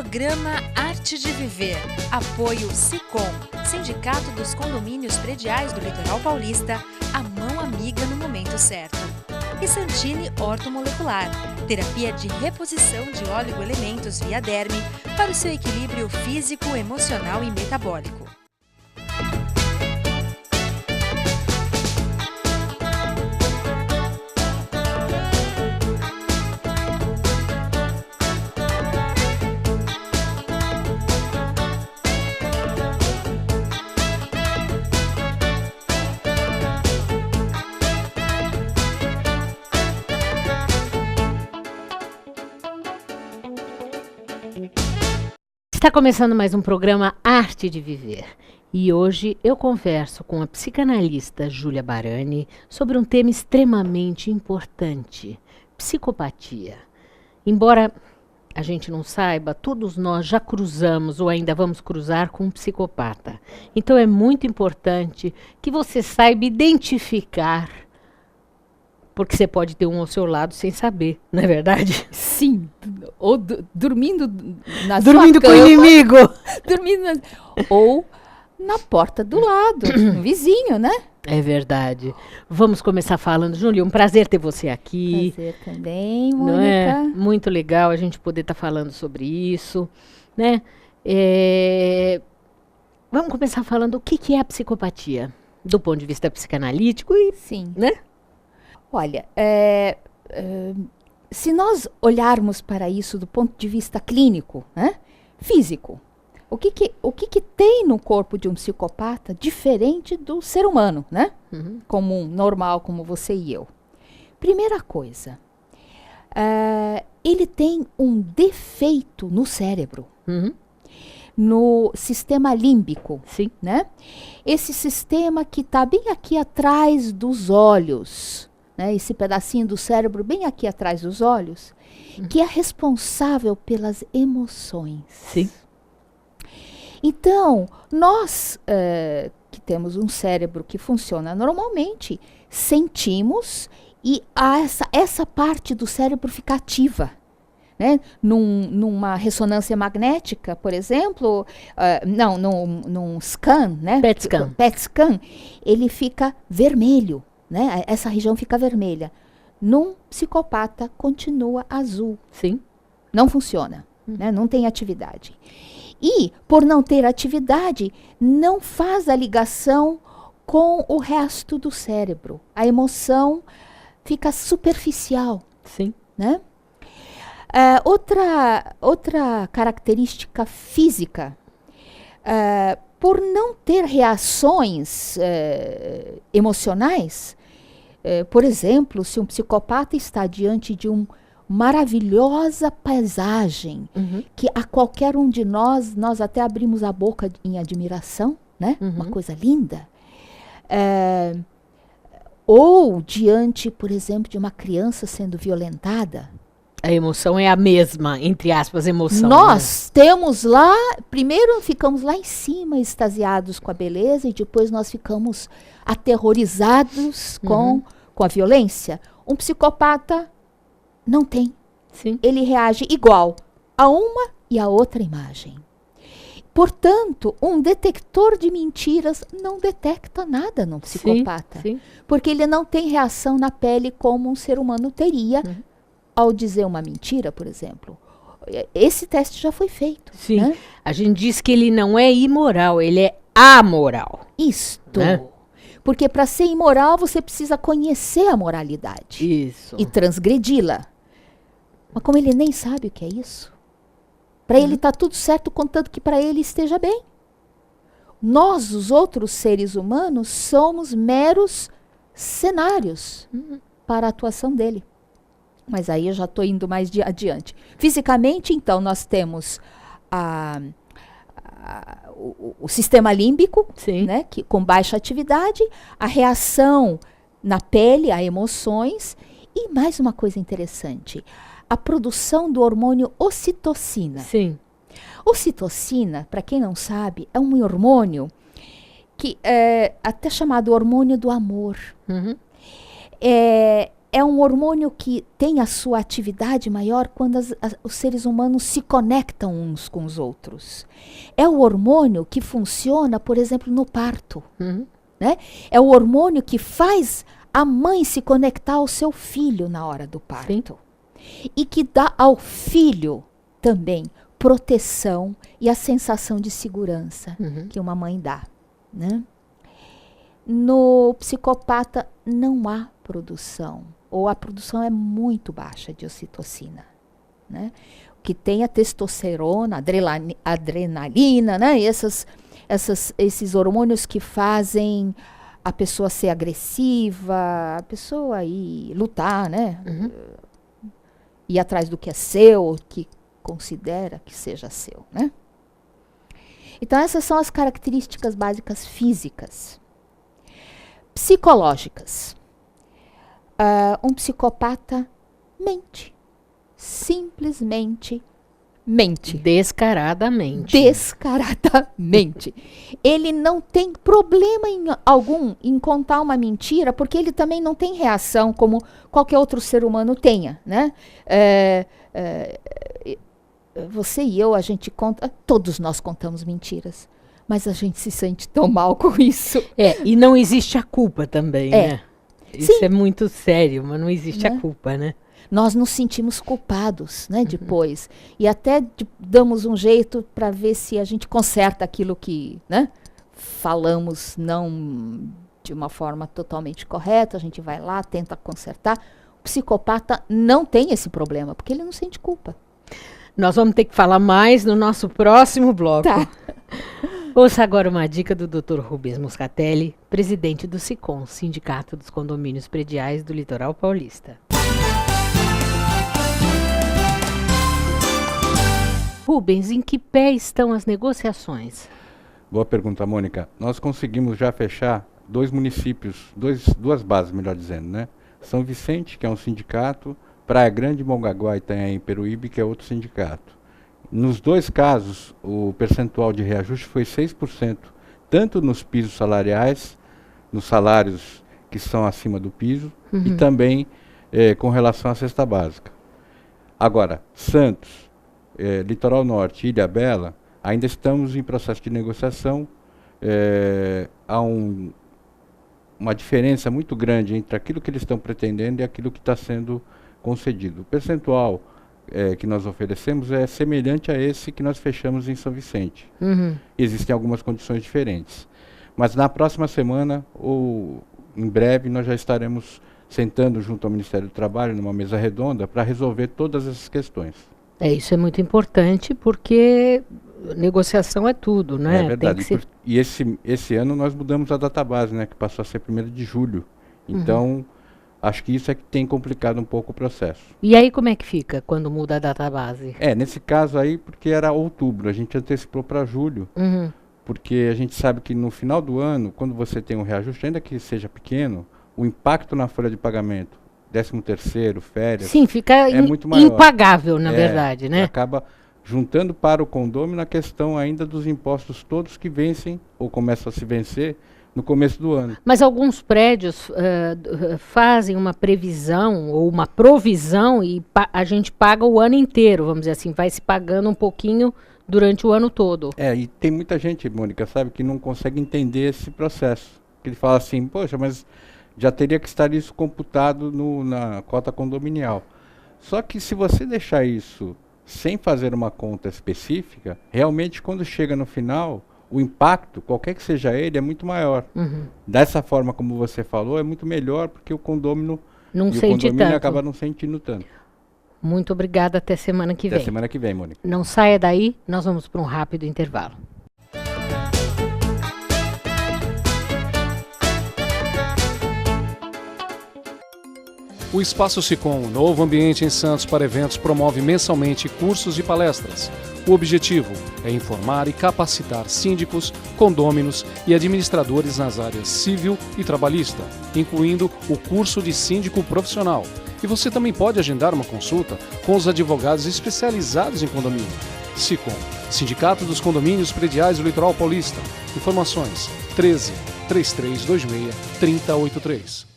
Programa Arte de Viver. Apoio Sicom, Sindicato dos Condomínios Prediais do Litoral Paulista, a mão amiga no momento certo. E Santini Ortomolecular, terapia de reposição de oligoelementos via derme para o seu equilíbrio físico, emocional e metabólico. Está começando mais um programa Arte de Viver e hoje eu converso com a psicanalista Júlia Barani sobre um tema extremamente importante, psicopatia. Embora a gente não saiba, todos nós já cruzamos ou ainda vamos cruzar com um psicopata. Então é muito importante que você saiba identificar, porque você pode ter um ao seu lado sem saber, não é verdade? Sim, ou dormindo na dormindo sua com o cama, inimigo. Ou na porta do lado, no vizinho, né? É verdade. Vamos começar falando. Júlia, um prazer ter você aqui. Prazer também, Mônica. Não é? Muito legal a gente poder estar falando sobre isso, né? Vamos começar falando o que é a psicopatia, do ponto de vista psicanalítico e, sim, né? Olha, se nós olharmos para isso do ponto de vista clínico, né, físico, o que tem no corpo de um psicopata diferente do ser humano, né? Uhum. Comum, normal, como você e eu. Primeira coisa, ele tem um defeito no cérebro, Uhum. no sistema límbico, Sim. né? Esse sistema que está bem aqui atrás dos olhos, né, esse pedacinho do cérebro bem aqui atrás dos olhos, que é responsável pelas emoções. Sim. Então, nós que temos um cérebro que funciona normalmente, sentimos e essa parte do cérebro fica ativa. Né? Numa ressonância magnética, por exemplo, num scan, né? PET scan, ele fica vermelho. Né? Essa região fica vermelha. Num psicopata, continua azul. Sim. Não funciona, né? Não tem atividade. E, por não ter atividade, não faz a ligação com o resto do cérebro. A emoção fica superficial. Sim. Né? Outra característica física, por não ter reações emocionais, por exemplo, se um psicopata está diante de uma maravilhosa paisagem, que a qualquer um de nós até abrimos a boca em admiração, né? Uma coisa linda. Ou diante, por exemplo, de uma criança sendo violentada. A emoção é a mesma, entre aspas, emoção. Nós temos lá, primeiro ficamos lá em cima, extasiados com a beleza, e depois nós ficamos aterrorizados com a violência. Um psicopata não tem. Sim. Ele reage igual a uma e a outra imagem. Portanto, um detector de mentiras não detecta nada num psicopata. Sim. Porque ele não tem reação na pele como um ser humano teria ao dizer uma mentira, por exemplo. Esse teste já foi feito. Sim. Né? A gente diz que ele não é imoral, ele é amoral. Isto. Né? Porque para ser imoral, você precisa conhecer a moralidade. Isso. E transgredi-la. Mas como ele nem sabe o que é isso, para ele está tudo certo, contanto que para ele esteja bem. Nós, os outros seres humanos, somos meros cenários para a atuação dele. Mas aí eu já estou indo mais adiante. Fisicamente, então, nós temos o sistema límbico, né, com baixa atividade, a reação na pele a emoções e mais uma coisa interessante, a produção do hormônio ocitocina. Sim. Ocitocina, para quem não sabe, é um hormônio que é até chamado hormônio do amor. é um hormônio que tem a sua atividade maior quando os seres humanos se conectam uns com os outros. É o hormônio que funciona, por exemplo, no parto. Né? É o hormônio que faz a mãe se conectar ao seu filho na hora do parto. Sim. E que dá ao filho também proteção e a sensação de segurança que uma mãe dá. Né? No psicopata não há produção, ou a produção é muito baixa de ocitocina. Né? O que tem a testosterona, adrenalina, né? Esses hormônios que fazem a pessoa ser agressiva, a pessoa ir lutar, né? Ir atrás do que é seu, que considera que seja seu. Né? Então, essas são as características básicas físicas. Psicológicas. Um psicopata mente. Simplesmente mente. Descaradamente. Descaradamente. Ele não tem problema algum em contar uma mentira, porque ele também não tem reação como qualquer outro ser humano tenha. Né? Você e eu, a gente conta, todos nós contamos mentiras. Mas a gente se sente tão mal com isso. E não existe a culpa também, né? Isso é muito sério, mas não existe a culpa, né? Nós nos sentimos culpados, né, depois. E até damos um jeito para ver se a gente conserta aquilo que, né, falamos não de uma forma totalmente correta. A gente vai lá, tenta consertar. O psicopata não tem esse problema, porque ele não sente culpa. Nós vamos ter que falar mais no nosso próximo bloco. Tá. Ouça agora uma dica do Dr. Rubens Moscatelli, presidente do SICOM, Sindicato dos Condomínios Prediais do Litoral Paulista. Rubens, em que pé estão as negociações? Boa pergunta, Mônica. Nós conseguimos já fechar 2 municípios, duas bases, melhor dizendo, né? São Vicente, que é um sindicato, Praia Grande, Mongaguá e Itanhaém, Peruíbe, que é outro sindicato. Nos 2 casos, o percentual de reajuste foi 6%, tanto nos pisos salariais, nos salários que são acima do piso, e também com relação à cesta básica. Agora, Santos, Litoral Norte e Ilhabela, ainda estamos em processo de negociação. Há uma diferença muito grande entre aquilo que eles estão pretendendo e aquilo que está sendo concedido. O percentual que nós oferecemos é semelhante a esse que nós fechamos em São Vicente. Existem algumas condições diferentes. Mas na próxima semana, ou em breve, nós já estaremos sentando junto ao Ministério do Trabalho, numa mesa redonda, para resolver todas essas questões. Isso é muito importante, porque negociação é tudo, né? É verdade. E esse ano nós mudamos a database, né, que passou a ser 1º de julho. Então, acho que isso é que tem complicado um pouco o processo. E aí como é que fica quando muda a database? Nesse caso aí, porque era outubro, a gente antecipou para julho, porque a gente sabe que no final do ano, quando você tem um reajuste, ainda que seja pequeno, o impacto na folha de pagamento, 13º, férias, sim, fica muito maior. Impagável, na verdade, né? Acaba juntando para o condômino a questão ainda dos impostos todos que vencem, ou começam a se vencer, no começo do ano. Mas alguns prédios fazem uma previsão ou uma provisão e a gente paga o ano inteiro, vamos dizer assim, vai se pagando um pouquinho durante o ano todo. E tem muita gente, Mônica, sabe, que não consegue entender esse processo. Que ele fala assim, poxa, mas já teria que estar isso computado na cota condominial. Só que se você deixar isso sem fazer uma conta específica, realmente quando chega no final, o impacto, qualquer que seja ele, é muito maior. Dessa forma, como você falou, é muito melhor, porque o condômino não sente tanto. Acaba não sentindo tanto. Muito obrigada, até semana que vem. Até semana que vem, Mônica. Não saia daí, nós vamos para um rápido intervalo. O Espaço SICOM, novo ambiente em Santos para eventos, promove mensalmente cursos e palestras. O objetivo é informar e capacitar síndicos, condôminos e administradores nas áreas civil e trabalhista, incluindo o curso de síndico profissional. E você também pode agendar uma consulta com os advogados especializados em condomínio. SICOM, Sindicato dos Condomínios Prediais do Litoral Paulista. Informações 13 3326 3083.